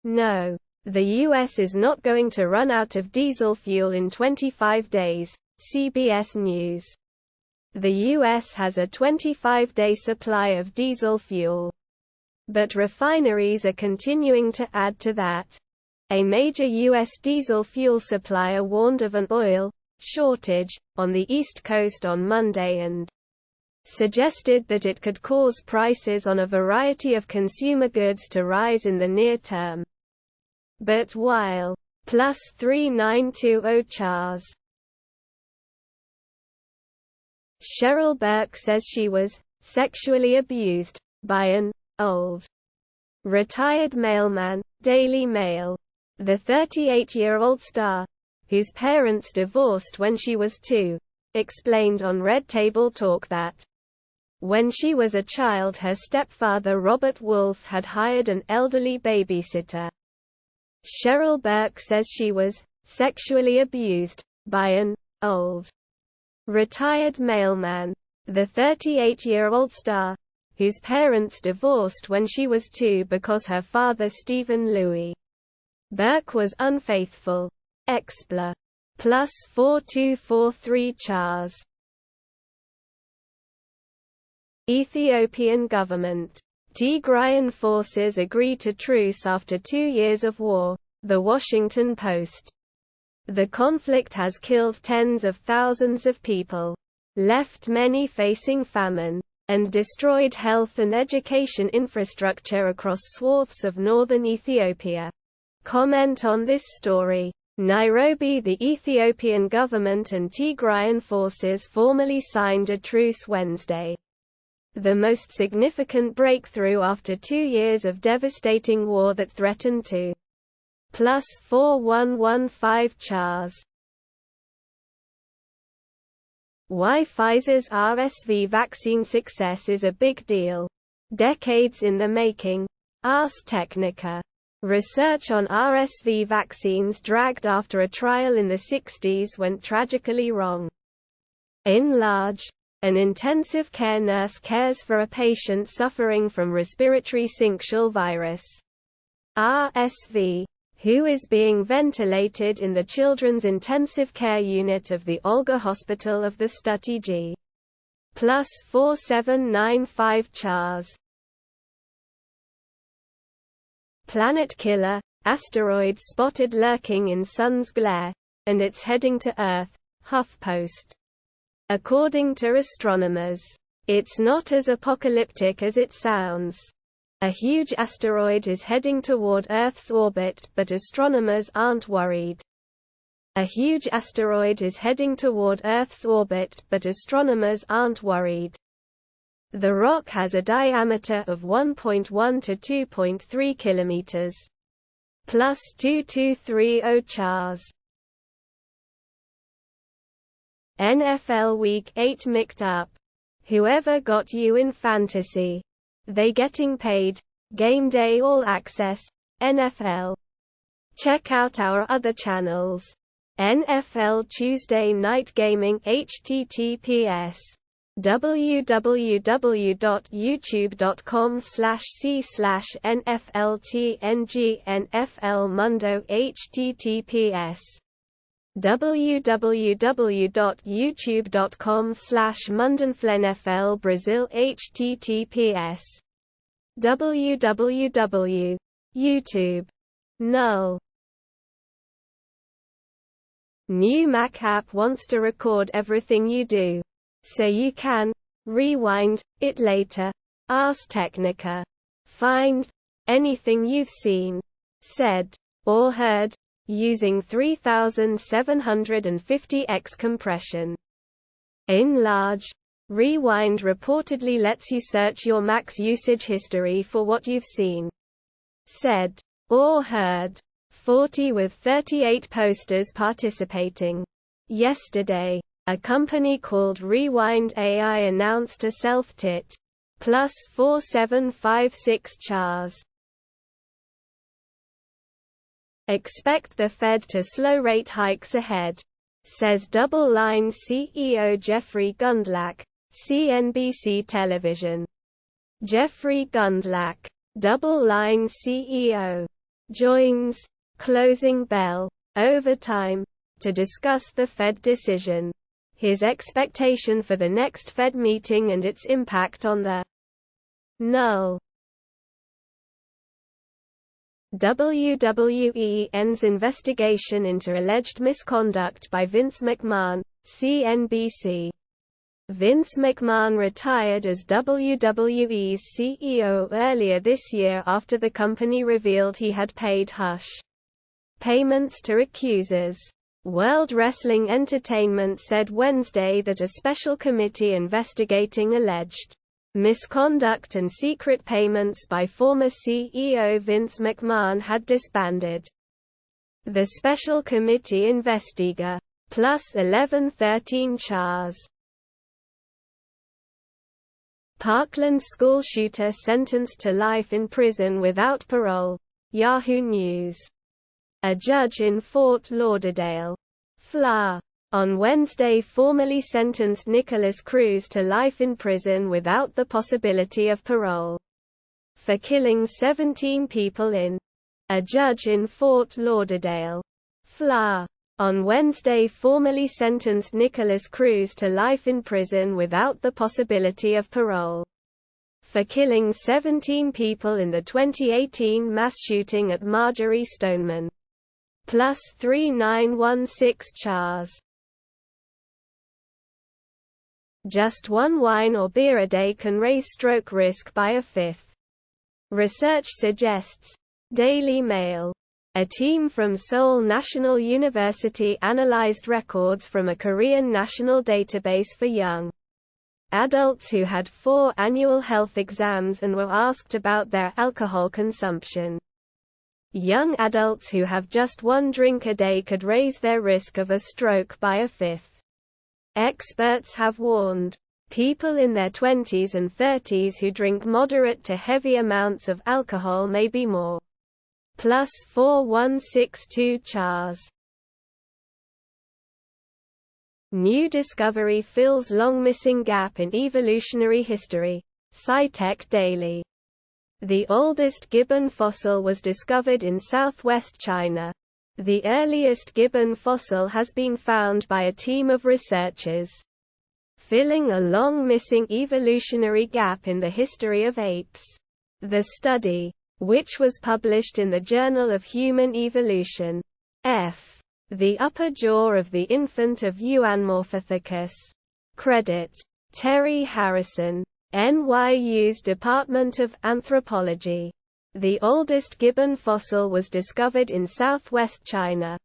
No. The U.S. is not going to run out of diesel fuel in 25 days, CBS News. The U.S. has a 25-day supply of diesel fuel. But refineries are continuing to add to that. A major U.S. diesel fuel supplier warned of an oil shortage on the East Coast on Monday and suggested that it could cause prices on a variety of consumer goods to rise in the near term. But while plus 3920 Chars. Cheryl Burke says she was sexually abused by an old retired mailman, Daily Mail. The 38-year-old star, whose parents divorced when she was 2, explained on Red Table Talk that when she was a child her stepfather Robert Wolfe had hired an elderly babysitter. Cheryl Burke says she was sexually abused by an old retired mailman. The 38-year-old star, whose parents divorced when she was 2 because her father Stephen Louis Burke was unfaithful. Expla. Plus 4243 Chars. Ethiopian government. Tigrayan forces agree to truce after 2 years of war, The Washington Post. The conflict has killed tens of thousands of people, left many facing famine, and destroyed health and education infrastructure across swaths of northern Ethiopia. Comment on this story. Nairobi. The Ethiopian government and Tigrayan forces formally signed a truce Wednesday. The most significant breakthrough after 2 years of devastating war that threatened to plus 4115 Chars. Why Pfizer's RSV vaccine success is a big deal. Decades in the making. Ars Technica. Research on RSV vaccines dragged after a trial in the 60s went tragically wrong. In large, an intensive care nurse cares for a patient suffering from respiratory syncytial virus (RSV), who is being ventilated in the Children's Intensive Care Unit of the Olga Hospital of the Study G. Plus 4795 Chars. Planet killer, asteroid spotted lurking in sun's glare, and it's heading to Earth, HuffPost. According to astronomers, it's not as apocalyptic as it sounds. A huge asteroid is heading toward Earth's orbit, but astronomers aren't worried. A huge asteroid is heading toward Earth's orbit, but astronomers aren't worried. The rock has a diameter of 1.1 to 2.3 kilometers. Plus 2230 Chars. NFL Week 8 mixed up. Whoever got you in fantasy. They getting paid. Game Day All Access. NFL. Check out our other channels. NFL Tuesday Night Gaming https www.youtube.com/c/NFLTNG NFL Mundo https www.youtube.com/mundanflNFL Brazil https www.youtube. Null. New Mac app wants to record everything you do, so you can rewind it later. Ars Technica. Find anything you've seen, said, or heard using 3750x compression. In large, rewind reportedly lets you search your Mac's usage history for what you've seen, said, or heard. 40 with 38 posters participating. Yesterday, a company called Rewind AI announced a self-tit. Plus 4756 Chars. Expect the Fed to slow rate hikes ahead, says Double Line CEO Jeffrey Gundlach, CNBC Television. Jeffrey Gundlach, Double Line CEO, joins closing bell overtime to discuss the Fed decision, his expectation for the next Fed meeting and its impact on the null. WWE ends investigation into alleged misconduct by Vince McMahon, CNBC. Vince McMahon retired as WWE's CEO earlier this year after the company revealed he had paid hush payments to accusers. World Wrestling Entertainment said Wednesday that a special committee investigating alleged misconduct and secret payments by former CEO Vince McMahon had disbanded. The special committee investiga plus 1113 Chars. Parkland school shooter sentenced to life in prison without parole. Yahoo News. A judge in Fort Lauderdale, Fla. On Wednesday formally sentenced Nicholas Cruz to life in prison without the possibility of parole for killing 17 people in. A judge in Fort Lauderdale, Fla. On Wednesday formally sentenced Nicholas Cruz to life in prison without the possibility of parole for killing 17 people in the 2018 mass shooting at Marjorie Stoneman. Plus 3916 Chars. Just one wine or beer a day can raise stroke risk by a fifth. Research suggests. Daily Mail. A team from Seoul National University analyzed records from a Korean national database for young adults who had 4 annual health exams and were asked about their alcohol consumption. Young adults who have just one drink a day could raise their risk of a stroke by a fifth. Experts have warned. People in their 20s and 30s who drink moderate to heavy amounts of alcohol may be more. Plus 4162 Chars. New discovery fills long missing gap in evolutionary history. SciTech Daily. The oldest gibbon fossil was discovered in southwest China. The earliest gibbon fossil has been found by a team of researchers, filling a long missing evolutionary gap in the history of apes. The study, which was published in the Journal of Human Evolution, F. The upper jaw of the infant of Euanmorphothecus. Credit. Terry Harrison, NYU's Department of Anthropology. The oldest gibbon fossil was discovered in southwest China.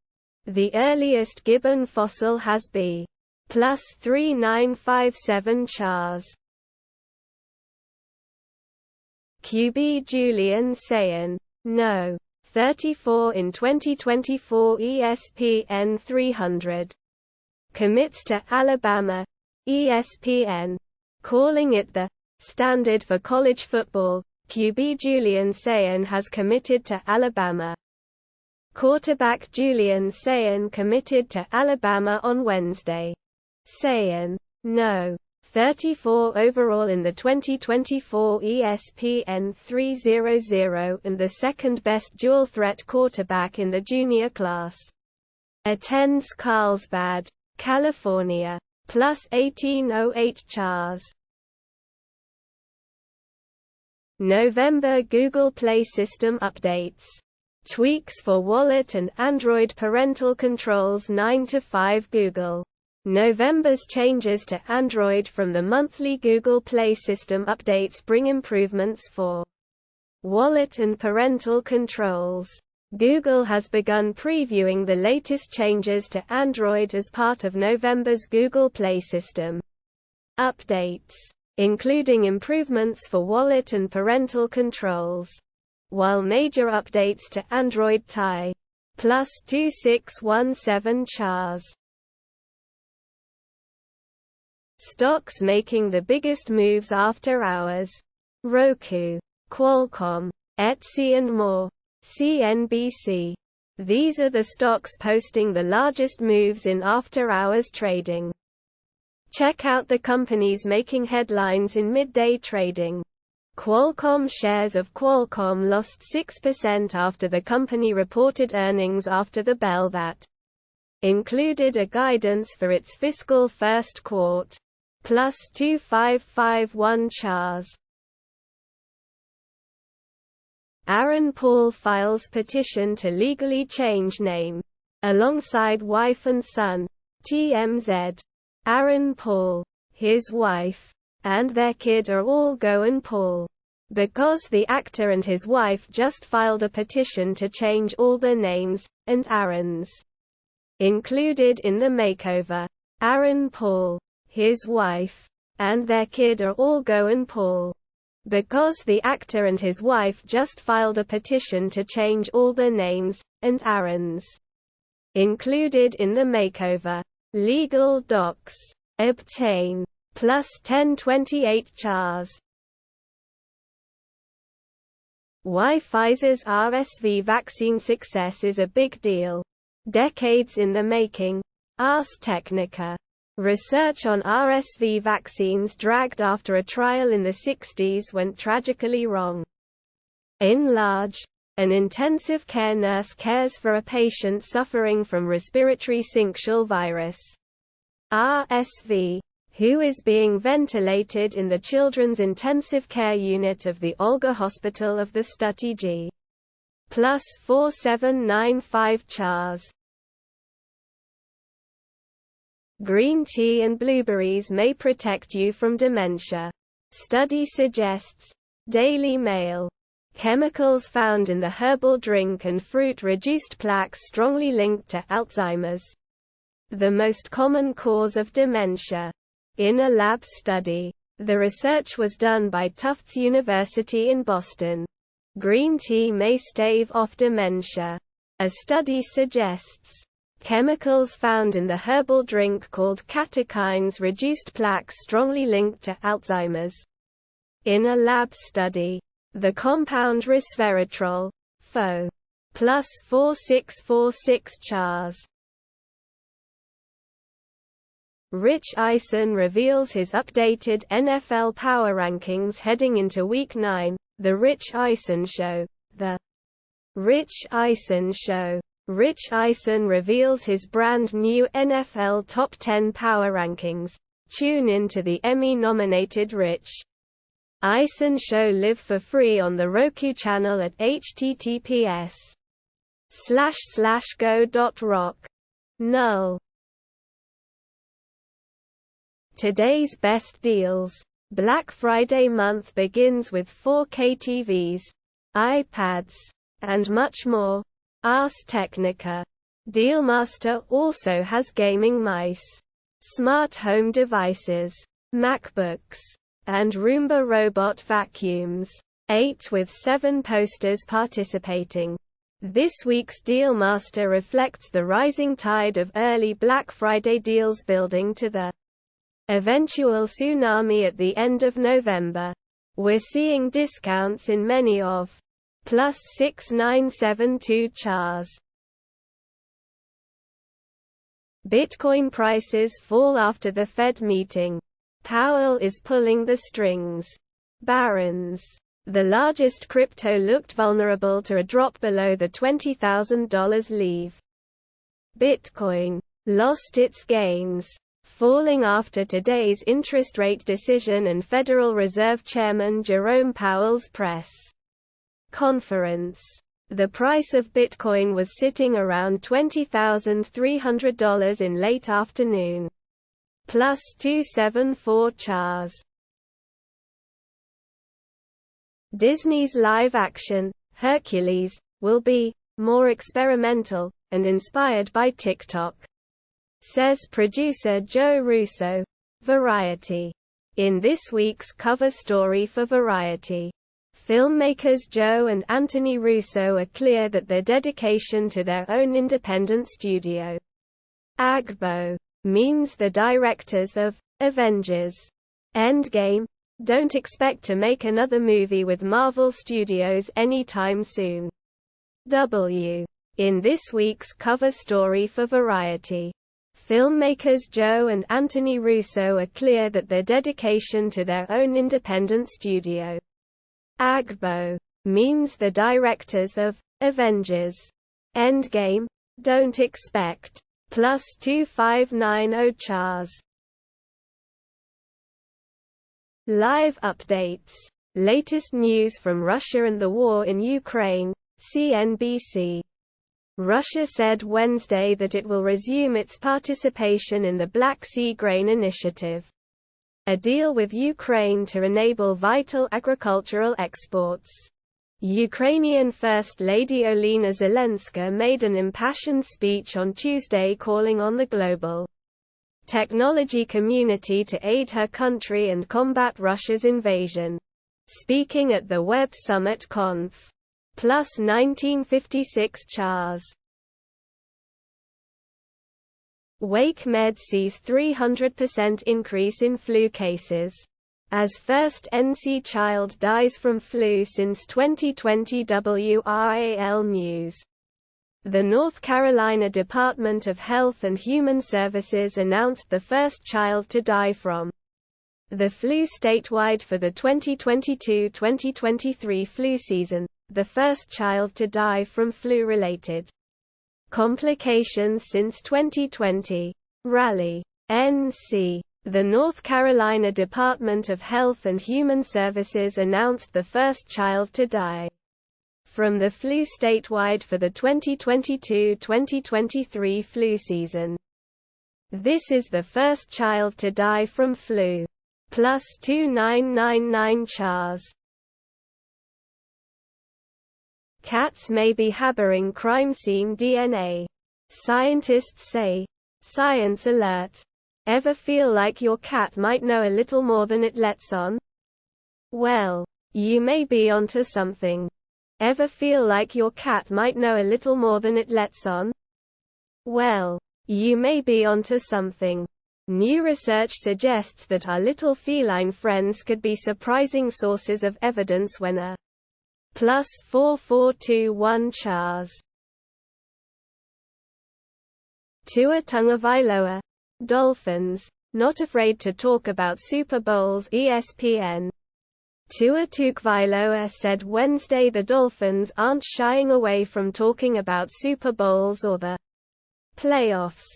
The earliest gibbon fossil has B. Plus 3957 Chars. QB Julian Sayin. No. 34 in 2024 ESPN 300. Commits to Alabama. ESPN. Calling it the standard for college football, QB Julian Sayin has committed to Alabama. Quarterback Julian Sayin committed to Alabama on Wednesday. Sayin. No. 34 overall in the 2024 ESPN 300 and the second-best dual-threat quarterback in the junior class. Attends Carlsbad, California. Plus 1808 Chars. November Google Play System updates. Tweaks for Wallet and Android parental controls 9 to 5 Google. November's changes to Android from the monthly Google Play System updates bring improvements for wallet and parental controls. Google has begun previewing the latest changes to Android as part of November's Google Play System updates, including improvements for wallet and parental controls. While major updates to Android Tie. Plus 2617 Chars. Stocks making the biggest moves after hours. Roku, Qualcomm, Etsy and more. CNBC. These are the stocks posting the largest moves in after-hours trading. Check out the companies making headlines in midday trading. Qualcomm shares of Qualcomm lost 6% after the company reported earnings after the bell that included a guidance for its fiscal first quarter, plus 2551 Chars. Aaron Paul files petition to legally change name. Alongside wife and son, TMZ. Aaron Paul, his wife, and their kid are all going Paul, because the actor and his wife just filed a petition to change all their names, and Aaron's included in the makeover. Aaron Paul, his wife, and their kid are all going Paul, because the actor and his wife just filed a petition to change all their names, and Aaron's included in the makeover. Legal docs. Obtain. Plus 1028 Chars. Why Pfizer's RSV vaccine success is a big deal. Decades in the making. Ars Technica. Research on RSV vaccines dragged after a trial in the 60s went tragically wrong. In large, an intensive care nurse cares for a patient suffering from respiratory syncytial virus, RSV, who is being ventilated in the Children's Intensive Care Unit of the Olga Hospital of the Study G. Plus 4795 Chars. Green tea and blueberries may protect you from dementia. Study suggests. Daily Mail. Chemicals found in the herbal drink and fruit reduced plaques strongly linked to Alzheimer's, the most common cause of dementia. In a lab study, the research was done by Tufts University in Boston. Green tea may stave off dementia. A study suggests chemicals found in the herbal drink called catechins reduced plaques strongly linked to Alzheimer's. In a lab study, the compound resveratrol, FO, plus 4646 Chars. Rich Eisen reveals his updated NFL power rankings heading into Week 9. The Rich Eisen Show. The Rich Eisen Show. Rich Eisen reveals his brand new NFL Top 10 power rankings. Tune in to the Emmy-nominated Rich Eisen Show live for free on the Roku channel at https://go.rock. Null. Today's best deals. Black Friday month begins with 4K TVs, iPads, and much more. Ars Technica. Dealmaster also has gaming mice, smart home devices, MacBooks, and Roomba robot vacuums. 8 with 7 posters participating. This week's Dealmaster reflects the rising tide of early Black Friday deals building to the eventual tsunami at the end of November. We're seeing discounts in many of plus 6972 Chars. Bitcoin prices fall after the Fed meeting. Powell is pulling the strings. Barron's. The largest crypto looked vulnerable to a drop below the $20,000 level. Bitcoin lost its gains, falling after today's interest rate decision and Federal Reserve Chairman Jerome Powell's press conference. The price of Bitcoin was sitting around $20,300 in late afternoon. Plus 274 Chars. Disney's live-action, Hercules, will be more experimental and inspired by TikTok, says producer Joe Russo. Variety. In this week's cover story for Variety, filmmakers Joe and Anthony Russo are clear that their dedication to their own independent studio, Agbo, means the directors of Avengers Endgame don't expect to make another movie with Marvel Studios anytime soon. In this week's cover story for Variety, filmmakers Joe and Anthony Russo are clear that their dedication to their own independent studio, Agbo means the directors of Avengers Endgame don't expect +2590 chars. Live updates. Latest news from Russia and the war in Ukraine, CNBC. Russia said Wednesday that it will resume its participation in the Black Sea Grain Initiative, a deal with Ukraine to enable vital agricultural exports. Ukrainian First Lady Olena Zelenska made an impassioned speech on Tuesday calling on the global technology community to aid her country and combat Russia's invasion. Speaking at the Web Summit Conf. Plus 1956 chars. Wake Med sees 300% increase in flu cases, as first NC child dies from flu since 2020. WRAL News. The North Carolina Department of Health and Human Services announced the first child to die from the flu statewide for the 2022-2023 flu season, the first child to die from flu-related complications since 2020. Raleigh, NC. The North Carolina Department of Health and Human Services announced the first child to die from the flu statewide for the 2022-2023 flu season. This is the first child to die from flu. Plus 2999 chars. Cats may be harboring crime scene DNA. Scientists say. Science alert. Ever feel like your cat might know a little more than it lets on? Well, you may be onto something. Ever feel like your cat might know a little more than it lets on? Well, you may be onto something. New research suggests that our little feline friends could be surprising sources of evidence when a plus 4421 chars. Tua Tagovailoa. Dolphins, not afraid to talk about Super Bowls. ESPN. Tua Tagovailoa said Wednesday the Dolphins aren't shying away from talking about Super Bowls or the playoffs.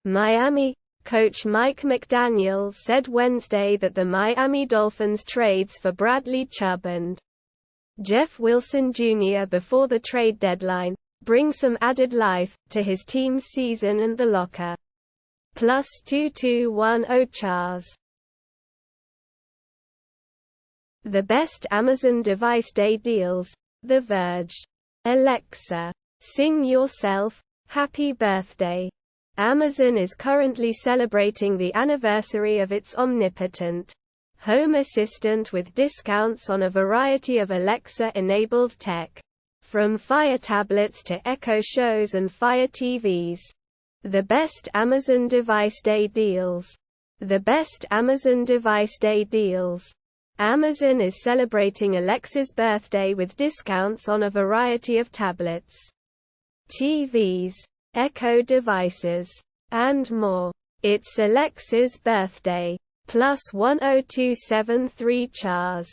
Miami coach Mike McDaniel said Wednesday that the Miami Dolphins trades for Bradley Chubb and Jeff Wilson Jr. before the trade deadline bring some added life to his team's season and the locker. Plus 2210 chars. The best Amazon device day deals. The Verge. Alexa, sing yourself happy birthday. Amazon is currently celebrating the anniversary of its omnipotent home assistant with discounts on a variety of Alexa-enabled tech, from Fire tablets to Echo Shows and Fire TVs. The best Amazon device day deals. The best Amazon device day deals. Amazon is celebrating Alexa's birthday with discounts on a variety of tablets, TVs, Echo devices, and more. It's Alexa's birthday. Plus 10273 chars.